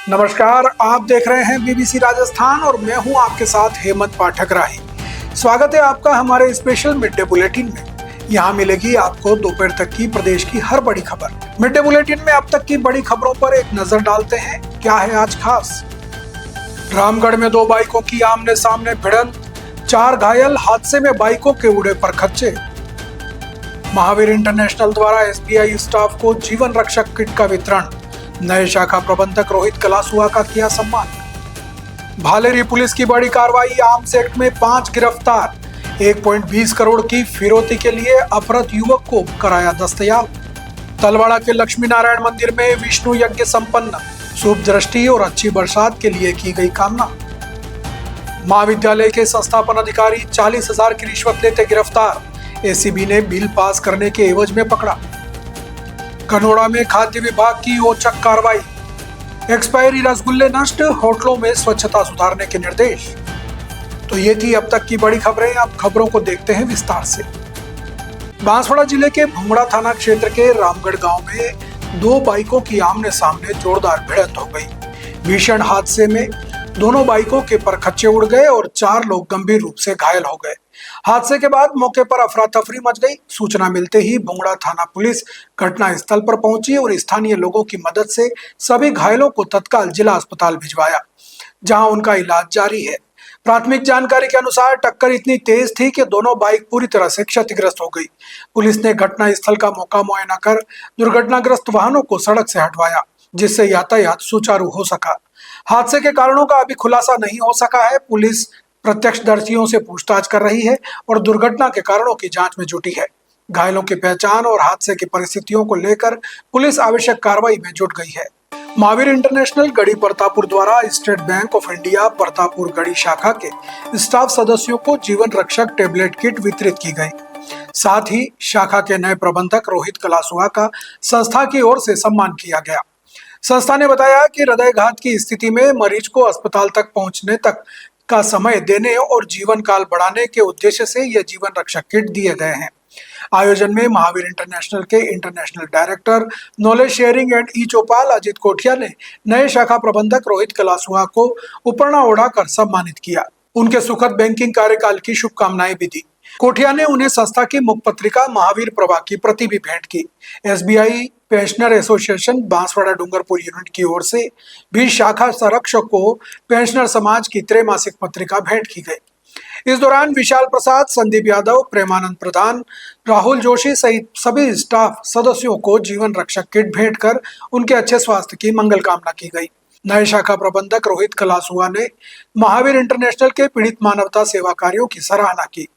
नमस्कार, आप देख रहे हैं बीबीसी राजस्थान और मैं हूं आपके साथ हेमंत पाठक राही। स्वागत है आपका हमारे स्पेशल मिड डे बुलेटिन में। यहां मिलेगी आपको दोपहर तक की प्रदेश की हर बड़ी खबर। मिड डे बुलेटिन में अब तक की बड़ी खबरों पर एक नजर डालते हैं। क्या है आज खास? रामगढ़ में 2 बाइकों की आमने सामने भिड़ंत, 4 घायल, हादसे में बाइकों के उड़े परखच्चे। महावीर इंटरनेशनल द्वारा एसबीआई स्टाफ को जीवन रक्षक किट का वितरण, नए शाखा प्रबंधक रोहित कलासुआ का किया सम्मान। भालेरी पुलिस की बड़ी कार्रवाई, आर्म्स एक्ट में 5 गिरफ्तार, 1.20 करोड़ की फिरौती के लिए अपहृत युवक को कराया दस्तयाब। तलवाड़ा के लक्ष्मी नारायण मंदिर में विष्णु यज्ञ संपन्न, शुभ दृष्टि और अच्छी बरसात के लिए की गई कामना। महाविद्यालय के संस्थापन अधिकारी 40,000 की रिश्वत लेते गिरफ्तार, एसीबी ने बिल पास करने के एवज में पकड़ा। कनोड़ा में खाद्य विभाग की औचक कार्रवाई, एक्सपायरी रसगुल्ले नष्ट, होटलों में स्वच्छता सुधारने के निर्देश। तो ये थी अब तक की बड़ी खबरें। अब खबरों को देखते हैं विस्तार से। बांसवाड़ा जिले के भुंगड़ा थाना क्षेत्र के रामगढ़ गांव में 2 बाइकों की आमने सामने जोरदार भिड़ंत हो गई। भीषण हादसे में दोनों बाइकों के परखच्चे उड़ गए और 4 लोग गंभीर रूप से घायल हो गए। हादसे के बाद मौके पर अफरा तफरी मच गई। सूचना मिलते ही भुंगड़ा थाना पुलिस घटना स्थल पर पहुंची और स्थानीय लोगों की मदद से सभी घायलों को तत्काल जिला अस्पताल भिजवाया, जहां उनका इलाज जारी है। प्राथमिक जानकारी के अनुसार टक्कर इतनी तेज थी कि दोनों बाइक पूरी तरह से क्षतिग्रस्त हो गई। पुलिस ने घटना स्थल का मौका मुआयना कर दुर्घटनाग्रस्त वाहनों को सड़क से हटवाया, जिससे यातायात सुचारू हो सका। हादसे के कारणों का अभी खुलासा नहीं हो सका है। पुलिस प्रत्यक्षदर्शियों से पूछताछ कर रही है और दुर्घटना के कारणों की जांच में जुटी है। घायलों की पहचान और हादसे की परिस्थितियों को लेकर पुलिस आवश्यक कार्रवाई में जुट गई है। महावीर इंटरनेशनल गढ़ी परतापुर द्वारा State Bank of India Partapur Garhi शाखा के स्टाफ सदस्यों को जीवन रक्षक टेबलेट किट वितरित की गई। साथ ही शाखा के नए प्रबंधक रोहित कलासुआ का संस्था की ओर से सम्मान किया गया। संस्था ने बताया कि हृदयघात की स्थिति में मरीज को अस्पताल तक पहुंचने तक का समय देने और जीवन काल बढ़ाने के उद्देश्य से यह जीवन रक्षक किट दिए गए हैं। आयोजन में महावीर इंटरनेशनल के international director knowledge sharing and E Chaupal Ajit Kothiya ने नए शाखा प्रबंधक रोहित कलासुआ को उपरणा ओढ़ाकर सम्मानित किया। उनके सुखद बैंकिंग कार्यकाल की शुभकामनाएं भी दी। कोठिया ने उन्हें संस्था की मुखपत्रिका महावीर प्रभा की प्रति भी भेंट की। SBI pensioner association Banswara Dungarpur unit की ओर से भी शाखा संरक्षक को पेंशनर समाज की त्रैमासिक पत्रिका भेंट की गई। इस दौरान विशाल प्रसाद, संदीप यादव, प्रेमानंद प्रधान, राहुल जोशी सहित सभी स्टाफ सदस्यों को जीवन रक्षक किट भेंट कर उनके अच्छे स्वास्थ्य की मंगल कामना की गई। नए शाखा प्रबंधक रोहित कलासुआ ने महावीर इंटरनेशनल के पीड़ित मानवता सेवा कार्यों की सराहना की।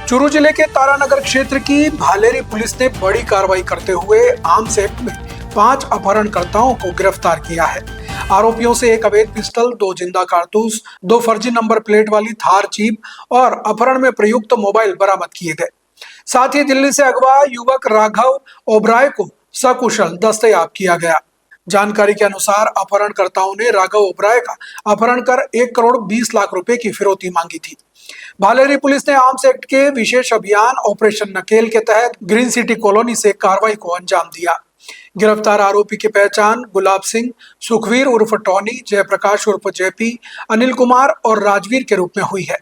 चूरू जिले के तारानगर क्षेत्र की भालेरी पुलिस ने बड़ी कार्रवाई करते हुए आर्म्स एक्ट में 5 अपहरणकर्ताओं को गिरफ्तार किया है। आरोपियों से 1 अवैध पिस्टल, 2 जिंदा कारतूस, 2 फर्जी नंबर प्लेट वाली थार जीप और अपहरण में प्रयुक्त मोबाइल बरामद किए गए। साथ ही दिल्ली से अगवा युवक राघव ओबराय को सकुशल दस्तयाब किया गया। जानकारी के अनुसार अपहरणकर्ताओं ने राघव ओबराय का अपहरण कर 1 करोड़ 20 लाख रुपए की फिरौती मांगी थी। भालेरी पुलिस ने आर्म्स एक्ट के विशेष अभियान ऑपरेशन नकेल के तहत ग्रीन सिटी कॉलोनी से कार्रवाई को अंजाम दिया। गिरफ्तार आरोपी की पहचान गुलाब सिंह, सुखवीर उर्फ टॉनी, जयप्रकाश उर्फ जेपी, अनिल कुमार और राजवीर के रूप में हुई है।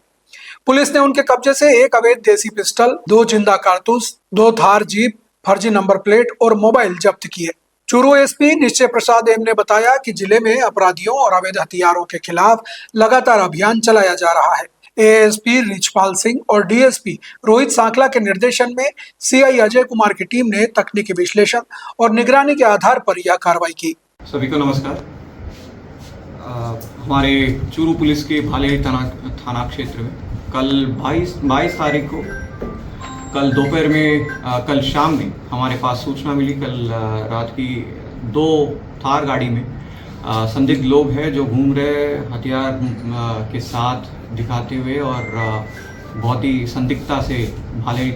पुलिस ने उनके कब्जे से 1 अवैध देसी पिस्टल, 2 जिंदा कारतूस, 2 थार जीप, फर्जी नंबर प्लेट और मोबाइल जब्त किए। चूरू एसपी निश्चय प्रसाद एम ने बताया कि जिले में अपराधियों और अवैध हथियारों के खिलाफ लगातार अभियान चलाया जा रहा है। एएसपी रिचपाल सिंह और डीएसपी रोहित सांकला के निर्देशन में सीआई अजय कुमार की टीम ने तकनीकी विश्लेषण और निगरानी के आधार पर यह कार्रवाई की। सभी को नमस्कार। हमारे चूरू पुलिस के भालेरी थाना क्षेत्र में कल 22 तारीख को कल दोपहर में कल शाम में हमारे पास सूचना मिली। कल रात की 2 थार गाड़ी में संदिग्ध लोग हैं जो घूम रहे हथियार के साथ दिखाते हुए और बहुत ही संदिग्धता से भाले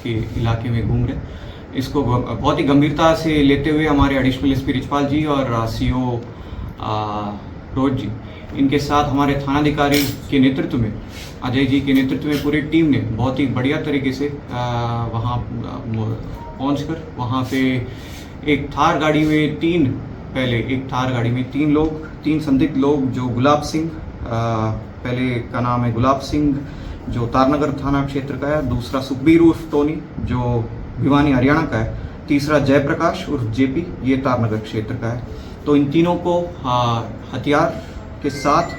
के इलाके में घूम रहे। इसको बहुत ही गंभीरता से लेते हुए हमारे एडिशनल एसपी रिचपाल जी और सीओ रोज जी, इनके साथ हमारे थानाधिकारी के नेतृत्व में, अजय जी के नेतृत्व में पूरी टीम ने बहुत ही बढ़िया तरीके से वहाँ पहुँचकर वहाँ पे एक थार गाड़ी में 3 पहले एक थार गाड़ी में तीन संदिग्ध लोग, जो गुलाब सिंह, पहले का नाम है गुलाब सिंह जो तारनगर थाना क्षेत्र का है, दूसरा सुखबीर उर्फ टोनी जो भिवानी हरियाणा का है, तीसरा जयप्रकाश उर्फ जेपी ये तारनगर क्षेत्र का है। तो इन तीनों को हथियार के साथ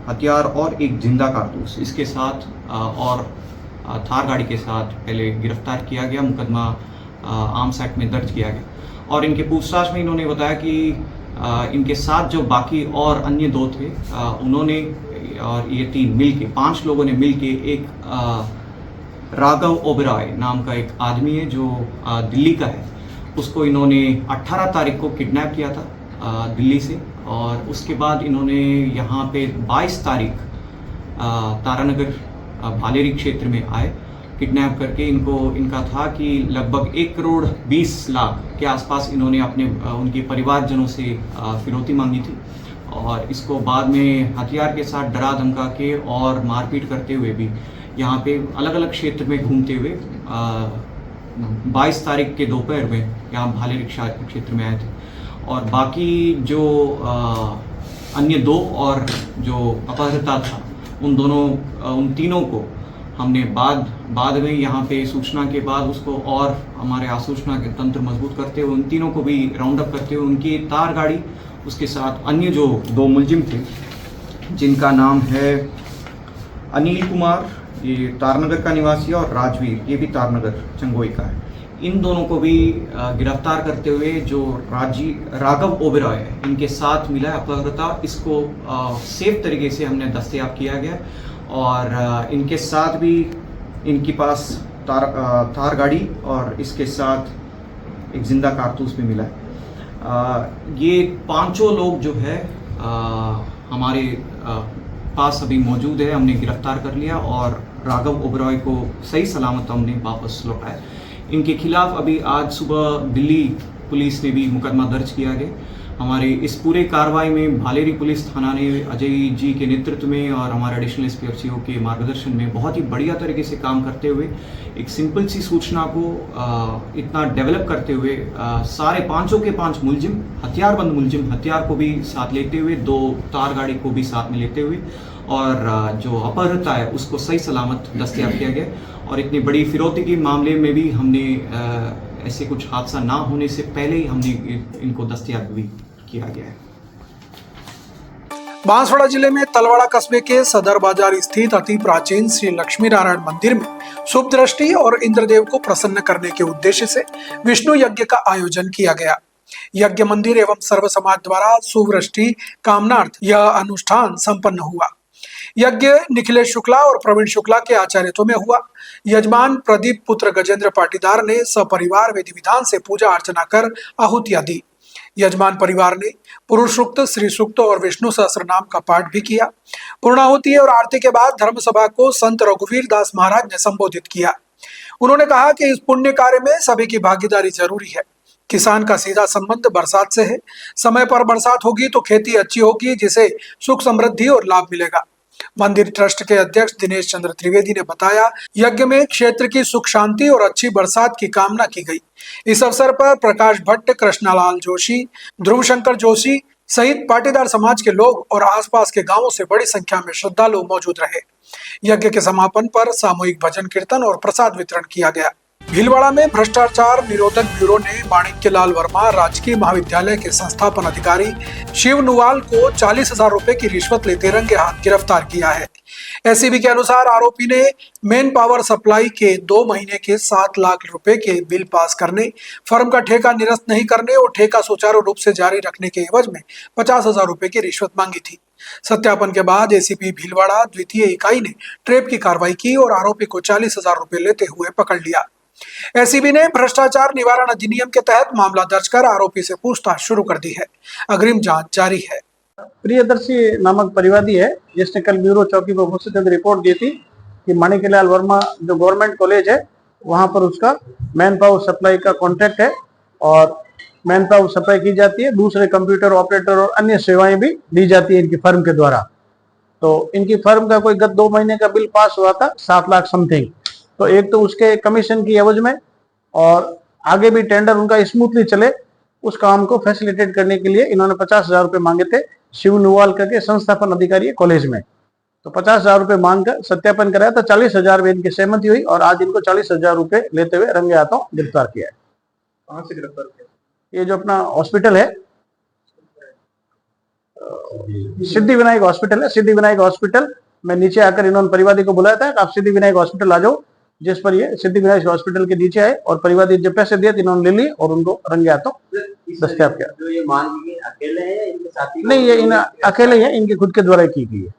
हथियार और एक जिंदा कारतूस इसके साथ और थार गाड़ी के साथ पहले गिरफ्तार किया गया, मुकदमा आर्म्स एक्ट में दर्ज किया गया। और इनके पूछताछ में इन्होंने बताया कि इनके साथ जो बाकी और अन्य दो थे उन्होंने और ये तीन मिलके, 5 लोगों ने मिलके एक राघव ओबेरॉय नाम का एक आदमी है जो दिल्ली का है, उसको इन्होंने 18 तारीख को किडनैप किया था दिल्ली से। और उसके बाद इन्होंने यहाँ पे 22 तारीख तारानगर भालेरी क्षेत्र में आए किडनैप करके। इनका था कि लगभग 1 करोड़ 20 लाख के आसपास इन्होंने उनके परिवारजनों से फिरौती मांगी थी। और इसको बाद में हथियार के साथ डरा धमका के और मारपीट करते हुए भी यहाँ पे अलग अलग क्षेत्र में घूमते हुए 22 तारीख के दोपहर में यहाँ भालेरी क्षेत्र में आए थे। और बाकी जो अन्य दो और जो अपहृता था उन तीनों को हमने बाद में यहाँ पे सूचना के बाद उसको और हमारे आसूचना के तंत्र मजबूत करते हुए उन तीनों को भी राउंड अप करते हुए उनकी तार गाड़ी, उसके साथ अन्य जो 2 मुलजिम थे जिनका नाम है अनिल कुमार, ये तारनगर का निवासी, और राजवीर ये भी तारनगर चंगोई का है, इन दोनों को भी गिरफ्तार करते हुए जो राघव ओबेरॉय है इनके साथ मिला है अपहृता, इसको सेफ तरीके से हमने दस्तयाब किया गया। और इनके साथ भी इनके पास थार गाड़ी और इसके साथ एक जिंदा कारतूस भी मिला है। ये 5 लोग जो है हमारे पास अभी मौजूद है, हमने गिरफ्तार कर लिया और राघव ओबेरॉय को सही सलामत हमने वापस लौटाया। इनके खिलाफ अभी आज सुबह दिल्ली पुलिस ने भी मुकदमा दर्ज किया गया। हमारे इस पूरे कार्रवाई में भालेरी पुलिस थाना ने अजय जी के नेतृत्व में और हमारे एडिशनल एसपी के मार्गदर्शन में बहुत ही बढ़िया तरीके से काम करते हुए एक सिंपल सी सूचना को इतना डेवलप करते हुए सारे 5 के 5 मुलजिम, हथियारबंद मुलजिम, हथियार को भी साथ लेते हुए 2 तार गाड़ी को भी साथ में लेते हुए और जो अपहृता है उसको सही सलामत दस्तयाब किया गया। और इतनी बड़ी फिरौती के मामले में भी हमने ऐसे कुछ हादसा ना होने से पहले ही हमने इनको दस्तयाब भी किया गया है। बांसवाड़ा जिले में तलवाड़ा कस्बे के सदर बाजार स्थित अति प्राचीन श्री लक्ष्मी नारायण मंदिर में शुभ दृष्टि और इंद्रदेव को प्रसन्न करने के उद्देश्य से विष्णु यज्ञ का आयोजन किया गया। यज्ञ मंदिर एवं सर्व समाज द्वारा शुभदृष्टि कामनार्थ यह अनुष्ठान संपन्न हुआ। यज्ञ निखिलेश शुक्ला और प्रवीण शुक्ला के आचार्यत्व में हुआ। यजमान प्रदीप पुत्र गजेंद्र पाटीदार ने सपरिवार विधि विधान से पूजा अर्चना कर आहुतियां दी। यजमान परिवार ने पुरुष सूक्त, श्री सूक्त और विष्णु सहस्त्र नाम का पाठ भी किया। पूर्णाहुति और आरती के बाद धर्म सभा को संत रघुवीर दास महाराज ने संबोधित किया। उन्होंने कहा कि इस पुण्य कार्य में सभी की भागीदारी जरूरी है। किसान का सीधा संबंध बरसात से है। समय पर बरसात होगी तो खेती अच्छी होगी, जिसे सुख समृद्धि और लाभ मिलेगा। मंदिर ट्रस्ट के अध्यक्ष दिनेश चंद्र त्रिवेदी ने बताया, यज्ञ में क्षेत्र की सुख शांति और अच्छी बरसात की कामना की गई। इस अवसर पर प्रकाश भट्ट, कृष्णालाल जोशी, ध्रुव शंकर जोशी सहित पाटीदार समाज के लोग और आसपास के गांवों से बड़ी संख्या में श्रद्धालु मौजूद रहे। यज्ञ के समापन पर सामूहिक भजन कीर्तन और प्रसाद वितरण किया गया। भीलवाड़ा में भ्रष्टाचार निरोधक ब्यूरो ने माणिक्यलाल वर्मा राजकीय महाविद्यालय के संस्थापन अधिकारी शिव नुवाल को 40,000 रुपए की रिश्वत लेते रंगे हाथ गिरफ्तार किया है। एसीबी के अनुसार आरोपी ने मेन पावर सप्लाई के 2 महीने के 7 लाख रुपए के बिल पास करने, फर्म का ठेका निरस्त नहीं करने और ठेका सुचारू रूप से जारी रखने के एवज में 50,000 रुपए की रिश्वत मांगी थी। सत्यापन के बाद एसीपी भीलवाड़ा द्वितीय इकाई ने ट्रेप की कार्रवाई की और आरोपी को 40,000 रुपए लेते हुए पकड़ लिया। एसीबी ने भ्रष्टाचार निवारण अधिनियम के तहत मामला दर्ज कर आरोपी से पूछताछ शुरू कर दी है। अग्रिम जांच जारी है। प्रियदर्शी नामक परिवादी है जिसने कल ब्यूरो चौकी पर उपस्थित होकर रिपोर्ट दी थी कि माणिक्यलाल वर्मा जो गवर्नमेंट कॉलेज है वहां पर उसका मैन पावर सप्लाई का कॉन्ट्रैक्ट है और मैन पावर सप्लाई की जाती है, दूसरे कंप्यूटर ऑपरेटर और अन्य सेवाएं भी दी जाती है इनकी फर्म के द्वारा। तो इनकी फर्म का कोई गत 2 महीने का बिल पास हुआ था 7 लाख समथिंग। तो एक तो उसके कमीशन की एवज में और आगे भी टेंडर उनका स्मूथली चले उस काम को फैसिलिटेट करने के लिए इन्होंने 50,000 रुपए मांगे थे शिव नुवाल करके संस्थापन अधिकारी है कॉलेज में। तो 50,000 रुपए मांगकर सत्यापन कराया तो 40,000 में इनकी सहमति हुई और आज इनको 40,000 रुपए लेते हुए रंगे हाथों गिरफ्तार किया है। कहाँ से गिरफ्तार किया? ये जो अपना हॉस्पिटल है सिद्धि विनायक हॉस्पिटल है, सिद्धि विनायक हॉस्पिटल में नीचे आकर इन्होंने परिवादी को बुलाया था कि आप सिद्धि विनायक हॉस्पिटल आ जाओ, जिस पर ये सिद्धि विनायक हॉस्पिटल के नीचे आए और परिवादी जब पैसे दिए तो इन्होंने ले लिए और उनको रंगे हाथों दस्तयाब किया। जो ये मांग की अकेले हैं या इनके साथी? नहीं, ये इन अकेले हैं, इनके खुद के द्वारा की गई है।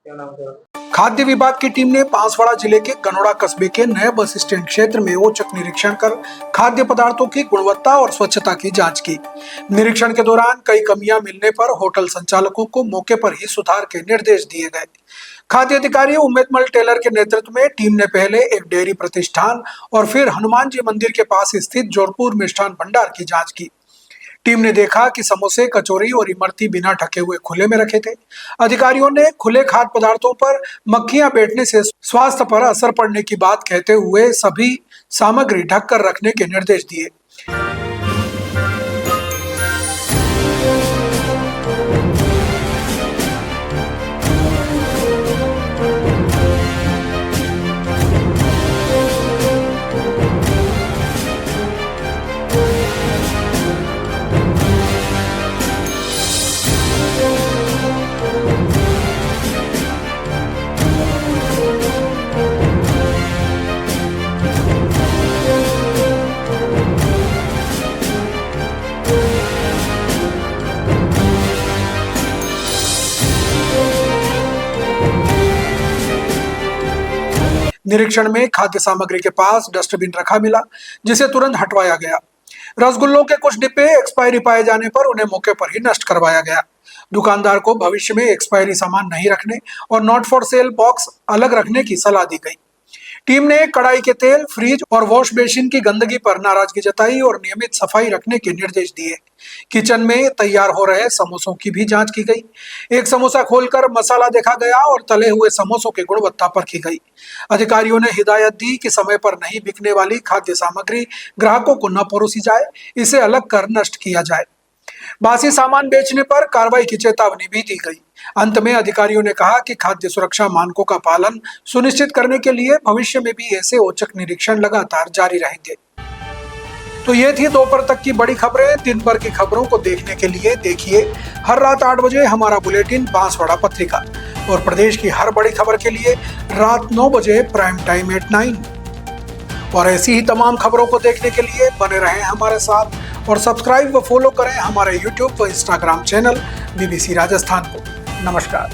क्या नाम था? खाद्य विभाग की टीम ने बांसवाड़ा जिले के गनोड़ा कस्बे के नए बस स्टैंड क्षेत्र में औचक निरीक्षण कर खाद्य पदार्थों की गुणवत्ता और स्वच्छता की जांच की। निरीक्षण के दौरान कई कमियां मिलने पर होटल संचालकों को मौके पर ही सुधार के निर्देश दिए गए। खाद्य अधिकारी उम्मेदमल टेलर के नेतृत्व में टीम ने पहले एक डेयरी प्रतिष्ठान और फिर हनुमान जी मंदिर के पास स्थित जोरपुर मिष्ठान भंडार की जांच की। टीम ने देखा कि समोसे, कचौरी और इमरती बिना ढके हुए खुले में रखे थे। अधिकारियों ने खुले खाद्य पदार्थों पर मक्खियां बैठने से स्वास्थ्य पर असर पड़ने की बात कहते हुए सभी सामग्री ढककर रखने के निर्देश दिए। निरीक्षण में खाद्य सामग्री के पास डस्टबिन रखा मिला, जिसे तुरंत हटवाया गया। रसगुल्लों के कुछ डिब्बे एक्सपायरी पाए जाने पर उन्हें मौके पर ही नष्ट करवाया गया। दुकानदार को भविष्य में एक्सपायरी सामान नहीं रखने और नॉट फॉर सेल बॉक्स अलग रखने की सलाह दी गई। टीम ने कढ़ाई के तेल, फ्रिज और वॉश बेसिन की गंदगी पर नाराजगी जताई और नियमित सफाई रखने के निर्देश दिए। किचन में तैयार हो रहे समोसों की भी जांच की गई। एक समोसा खोलकर मसाला देखा गया और तले हुए समोसों की गुणवत्ता परखी गई। अधिकारियों ने हिदायत दी कि समय पर नहीं बिकने वाली खाद्य सामग्री ग्राहकों को न परोसी जाए, इसे अलग कर नष्ट किया जाए। बासी सामान बेचने पर कार्रवाई की चेतावनी भी दी गई। अंत में अधिकारियों ने कहा कि खाद्य सुरक्षा मानकों का पालन सुनिश्चित करने के लिए भविष्य में भी ऐसे औचक निरीक्षण लगातार जारी रहेंगे। तो ये थी दोपहर तक की बड़ी खबरें। दिन भर की खबरों को देखने के लिए देखिए हर रात 8 बजे हमारा बुलेटिन बांसवाड़ा पत्रिका और प्रदेश की हर बड़ी खबर के लिए रात 9 बजे प्राइम टाइम एट 9। और ऐसी ही तमाम खबरों को देखने के लिए बने रहें हमारे साथ और सब्सक्राइब व फॉलो करें हमारे YouTube व Instagram चैनल BBC राजस्थान को। नमस्कार।